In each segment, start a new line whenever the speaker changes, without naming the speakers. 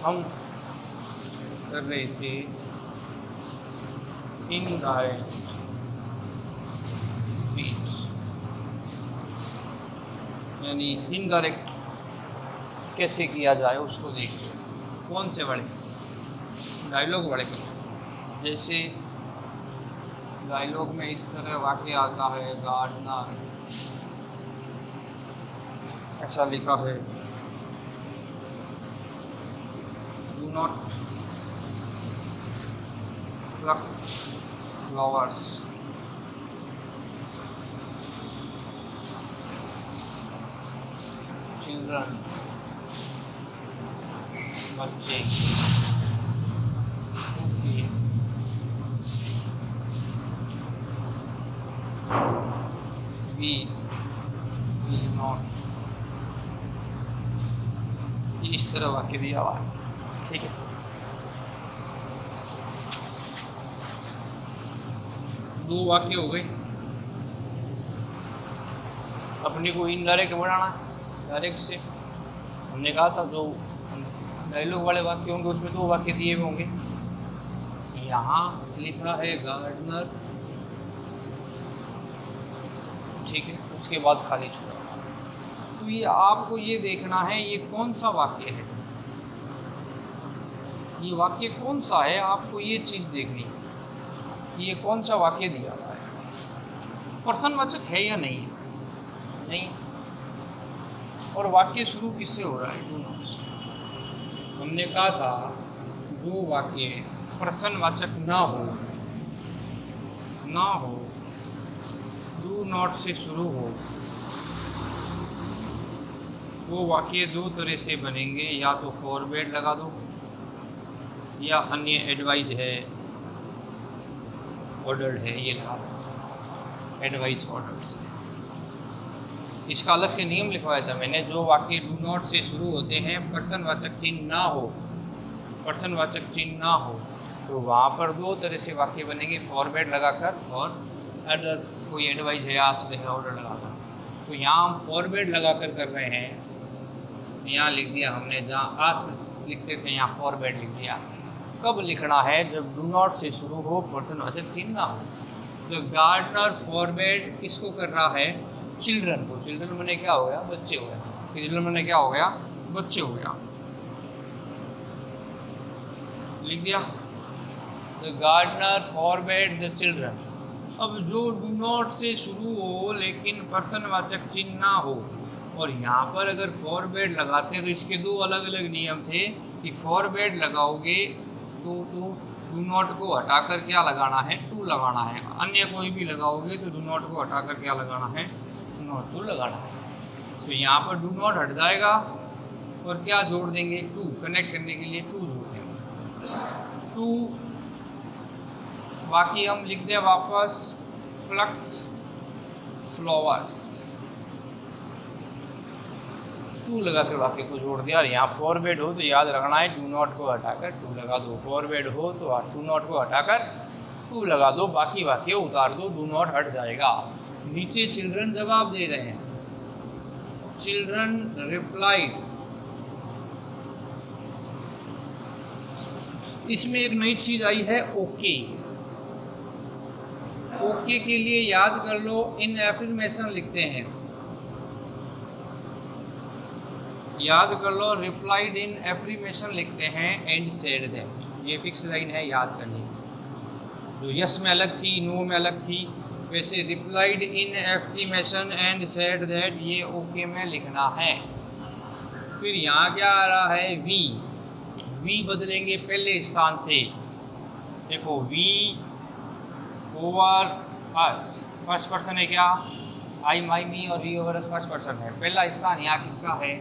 हम कर रहे थे इनडायरेक्ट स्पीच, यानी इनडायरेक्ट कैसे किया जाए उसको देखिए। कौन से बड़े डायलॉग बड़े, जैसे डायलॉग में इस तरह वाक्य आता है, गार्डनर ऐसा लिखा है, do not pluck flowers, children बच्चे, we will not, इस तरह वाक्य दिया हुआ है। ठीक है, दो वाक्य हो गए। अपने को इनडायरेक्ट बनाना, डायरेक्ट से हमने कहा था जो डायलॉग वाले वाक्य होंगे उसमें दो वाक्य दिए हुए होंगे। यहाँ लिखा है गार्डनर, ठीक है, उसके बाद खाली छोड़ा। तो ये आपको ये देखना है ये कौन सा वाक्य है, ये वाक्य कौन सा है, आपको ये चीज़ देखनी है कि ये कौन सा वाक्य दिया हुआ है, प्रश्नवाचक है या नहीं है, नहीं। और वाक्य शुरू किससे हो रहा है, डू नॉट से। हमने कहा था जो वाक्य प्रश्नवाचक ना हो, डू नॉट से शुरू हो, वो वाक्य दो तरह से बनेंगे, या तो फॉरवर्ड लगा दो या अन्य एडवाइज है, ऑर्डर्ड है, ये लगा दो, एडवाइज ऑर्डर्ड से। इसका अलग से नियम लिखवाया था मैंने, जो वाक्य डू नॉट से शुरू होते हैं, प्रश्नवाचक चिन्ह ना हो, तो वहाँ पर दो तरह से वाक्य बनेंगे, फॉरवर्ड लगाकर और अदर कोई एडवाइज है, आश्रय है, ऑर्डर लगाकर। तो यहाँ हम फॉरवर्ड लगाकर कर रहे हैं, यहाँ लिख दिया हमने, जहाँ आश्रय लिखते थे यहाँ फॉरवर्ड लिख दिया। कब लिखना है, जब डू नॉट से शुरू हो, प्रश्नवाचक चिन्ह ना हो। तो गार्डनर फॉरवर्ड किसको कर रहा है, चिल्ड्रन को। चिल्ड्रन मैंने क्या हो गया, बच्चे हो गया। चिल्ड्रन मैंने क्या हो गया, बच्चे हो गया, लिख दिया। तो गार्डनर फॉरवर्ड द चिल्ड्रन। अब जो डू नॉट से शुरू हो लेकिन प्रश्नवाचक चिन्ह ना हो, और यहाँ पर अगर फॉरवर्ड लगाते हैं तो इसके दो अलग अलग नियम थे कि फॉरवर्ड लगाओगे तो डू नॉट को हटाकर क्या लगाना है, टू लगाना है। अन्य कोई भी लगाओगे तो डू नॉट को हटाकर क्या लगाना है, नॉट टू लगाना है। तो यहाँ पर डू नॉट हट जाएगा और क्या जोड़ देंगे, टू, कनेक्ट करने के लिए टू जोड़ देंगे, टू। बाकी हम लिख दें वापस, प्लक फ्लावर्स, टू लगा कर वाक्य को जोड़ दिया। और यहाँ फॉरवर्ड हो तो याद रखना है, डू नॉट को हटाकर टू लगा दो, फॉरवर्ड हो तो डू नॉट को हटाकर टू लगा दो, बाकी वाक्य उतार दो, डू नॉट हट जाएगा। नीचे चिल्ड्रन जवाब दे रहे हैं, चिल्ड्रन रिप्लाइड। इसमें एक नई चीज आई है, ओके। ओके के लिए याद कर लो, इन एफर्मेशन लिखते हैं, याद कर लो, रिप्लाइड इन एफर्मेशन लिखते हैं, एंड सेड दैट। ये फिक्स लाइन है, याद करनी। जो यस में अलग थी, नो में अलग थी, वैसे replied in affirmation and said that ये ओके में लिखना है। फिर यहाँ क्या आ रहा है, वी बदलेंगे पहले स्थान से। देखो, we our us, first person है क्या, आई, माई, मी, और we our us first person है। पहला स्थान यहाँ किसका है,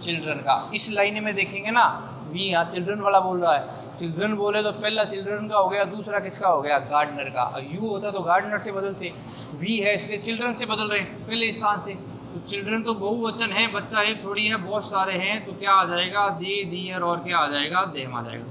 चिल्ड्रन का। इस लाइन में देखेंगे ना, वी यहाँ चिल्ड्रन वाला बोल रहा है, चिल्ड्रन बोले तो पहला चिल्ड्रन का हो गया, दूसरा किसका हो गया, गार्डनर का। यू होता तो गार्डनर से बदलते, वी है इसलिए चिल्ड्रन से बदल रहे हैं पहले स्थान से। तो चिल्ड्रन तो बहुवचन है, बच्चा एक थोड़ी है, बहुत सारे हैं, तो क्या आ जाएगा, दे, दियर, और क्या आ जाएगा, देम आ जाएगा।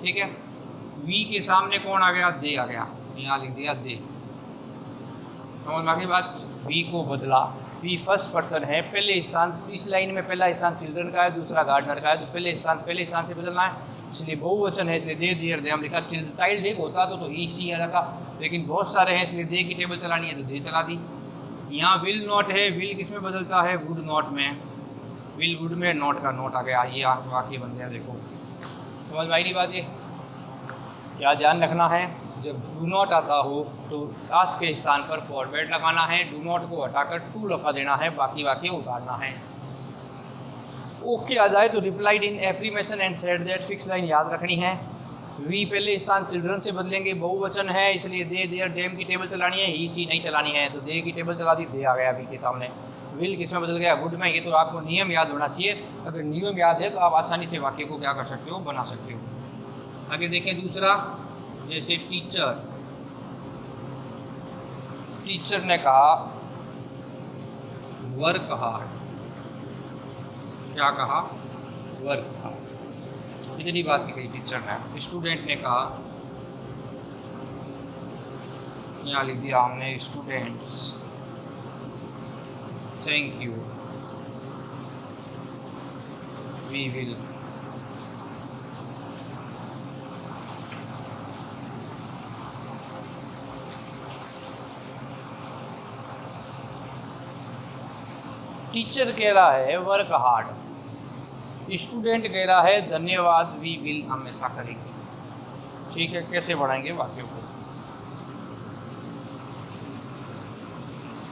ठीक है, वी के सामने कौन आ गया, दे आ गया, यहाँ लिख दिया दे। समझ में आ गई बात। वी को बदला, वी फर्स्ट पर्सन है, पहले स्थान, इस लाइन में पहला स्थान चिल्ड्रन का है, दूसरा गार्डनर का है, तो पहले स्थान से बदलना है, इसलिए बहुवचन है, इसलिए दे देयर दे हम लिखा। चाइल्ड एक होता तो ही सी लगा, लेकिन बहुत सारे हैं इसलिए दे की टेबल चलानी है तो दे चला दी। यहाँ विल नॉट है, विल किस में बदलता है, वुड नॉट में, विल वुड में नॉट का नॉट आ गया, ये वाक्य बन गया। देखो समझ में आई नहीं बात, ये क्या ध्यान रखना है, जब डू नॉट आता हो तो आस के स्थान पर फॉरवर्ड लगाना है, डू नॉट को हटाकर टू लगा देना है, बाकी वाक्य उतारना है। ओके आ जाए तो replied in affirmation and said that, fix line याद रखनी है। वी पहले स्थान चिल्ड्रन से बदलेंगे, बहुवचन है इसलिए दे देयर डेम की टेबल चलानी है, ही सी नहीं चलानी है, तो दे की टेबल चला दी, दे आ गया वी के सामने। विल किस में बदल गया, वुड में। ये तो आपको नियम याद होना चाहिए, अगर नियम याद है तो आप आसानी से वाक्य को क्या कर सकते हो, बना सकते हो। आगे देखें दूसरा, जैसे टीचर, टीचर ने कहा वर्क हार्ड, क्या कहा, वर्क हार्ड, इतनी बात की कही टीचर ने। स्टूडेंट ने कहा, यहाँ लिख दिया हमने students thank you we will. Teacher कह रहा है वर्क हार्ड, स्टूडेंट कह रहा है धन्यवाद वी विल हमेशा करेंगे। ठीक है, कैसे बढ़ाएंगे वाक्यों को।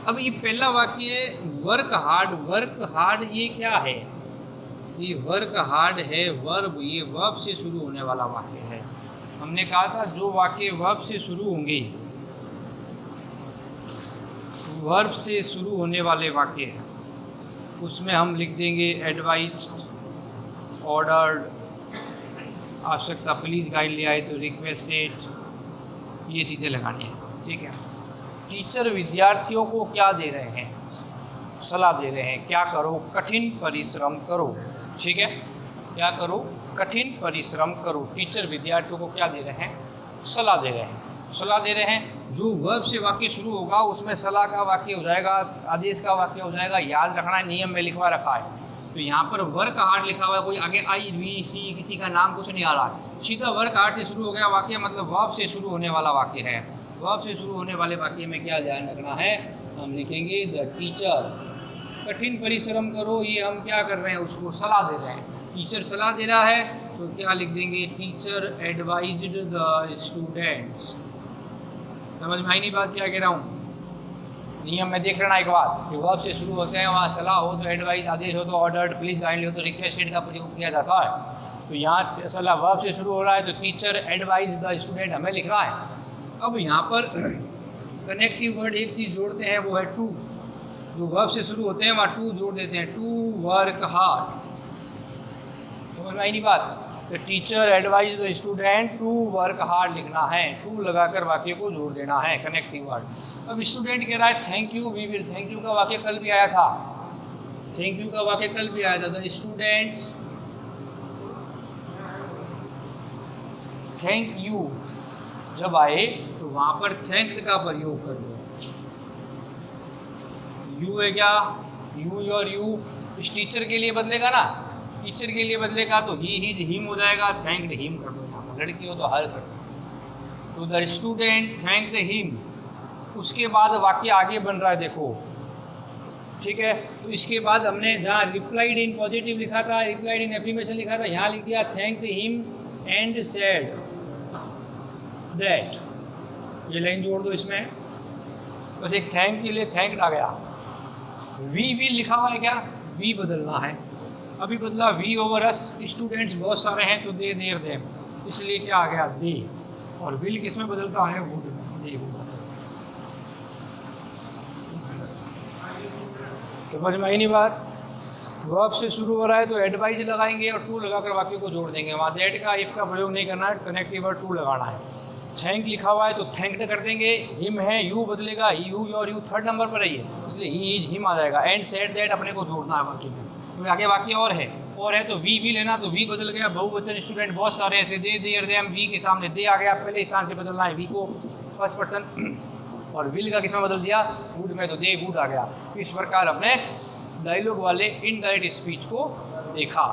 अब ये पहला वाक्य वर्क हार्ड ये क्या है, ये वर्क हार्ड है वर्ब, ये वर्ब से शुरू होने वाला वाक्य है। हमने कहा था जो वाक्य वर्ब से शुरू होंगे, वर्ब से शुरू होने वाले वाक्य हैं उसमें हम लिख देंगे एडवाइज्ड, ऑर्डर्ड, आवश्यकता, प्लीज़ गाइड ले आए तो रिक्वेस्टेड, ये चीज़ें लगानी है। ठीक है, टीचर विद्यार्थियों को क्या दे रहे हैं, सलाह दे रहे हैं, क्या करो, कठिन परिश्रम करो। ठीक है, क्या करो, कठिन परिश्रम करो। टीचर विद्यार्थियों को क्या दे रहे हैं, सलाह दे रहे हैं, सलाह दे रहे हैं। जो वर्ब से वाक्य शुरू होगा उसमें सलाह का वाक्य हो जाएगा, आदेश का वाक्य हो जाएगा। याद रखना है, नियम में लिखवा रखा है। तो यहाँ पर वर्क हार्ड लिखा हुआ है, कोई आगे आई वी सी किसी का नाम कुछ नहीं आ रहा, सीधा वर्क हार्ड से शुरू हो गया वाक्य, मतलब वर्ब से शुरू होने वाला वाक्य है। वर्ब से शुरू होने वाले वाक्य में क्या ध्यान रखना है, हम लिखेंगे द टीचर, कठिन परिश्रम करो, ये हम क्या कर रहे हैं, उसको सलाह दे रहे हैं। टीचर सलाह दे रहा है तो क्या लिख देंगे, टीचर एडवाइज्ड द स्टूडेंट्स। समझ में आई नहीं बात, क्या कह रहा हूँ। नियम में देख लेना एक बार, जो वर्ब से शुरू होते हैं वहाँ सलाह हो तो एडवाइस, आदेश हो तो ऑर्डर्ड, प्लीज़ गाइड हो तो रिक्वेस्टेड का प्रयोग किया जाता है। तो यहाँ सलाह वर्ब से शुरू हो रहा है तो टीचर एडवाइज द स्टूडेंट हमें लिख रहा है। अब यहाँ पर कनेक्टिव वर्ड एक चीज़ जोड़ते हैं, वो है टू। जो वर्ब से शुरू होते हैं वहाँ टू जोड़ देते हैं, टू वर्क हार्ड। समझ में आई नहीं बात। तो teacher advise the student to work hard लिखना है, टू लगाकर वाक्य को जोड़ देना है, कनेक्टिव वर्ड। अब स्टूडेंट कह रहा है thank you we will, thank you का वाक्य कल भी आया था, थैंक यू का वाक्य कल भी आया था। द स्टूडेंट्स थैंक यू जब आए तो वहाँ पर थैंक का प्रयोग कर दो। यू है क्या, यू और यू इस टीचर के लिए बदलेगा ना, टीचर के लिए बदलेगा तो ही हिज हिम हो जाएगा, थैंक हिम कर दो। लड़की हो तो हर कर दो। तो the student thank the him, उसके बाद वाक्य आगे बन रहा है देखो, ठीक है। तो इसके बाद हमने जहाँ रिप्लाइड इन पॉजिटिव लिखा था, रिप्लाइड इन एफर्मेशन लिखा था, यहाँ लिख दिया thank him and said that. ये लाइन जोड़ दो इसमें, बस एक थैंक के लिए थैंक आ गया। वी विल लिखा हुआ है, क्या वी बदलना है, अभी बदला वी ओवर अस। स्टूडेंट्स बहुत सारे हैं तो दे देर देम, इसलिए क्या आ गया दे। और विल किस में बदलता है, वुड में, दे वुड। समझ में आई नहीं बात। वर्ब से शुरू हो रहा है तो एडवाइज लगाएंगे और टू लगाकर वाक्य को जोड़ देंगे। वहाँ दैट का इफ का प्रयोग नहीं करना है, कनेक्टिव वर्ड टू लगाना है। थैंक लिखा हुआ है तो थैंकड कर देंगे, हिम है यू बदलेगा, यू और यू थर्ड नंबर पर है, इसलिए ही इज हिम आ जाएगा। एंड सेड दैट अपने को जोड़ना है वाक्य में, तो आगे वाक्य और है तो वी भी लेना, तो वी बदल गया, बहुवचन स्टूडेंट बहुत सारे ऐसे दे देर देम, वी के सामने दे आ गया, पहले स्थान से बदलना है वी को फर्स्ट पर्सन, और विल का किसमें बदल दिया, वुड में, तो दे वुड आ गया। इस प्रकार अपने डायलॉग वाले इनडायरेक्ट स्पीच को देखा।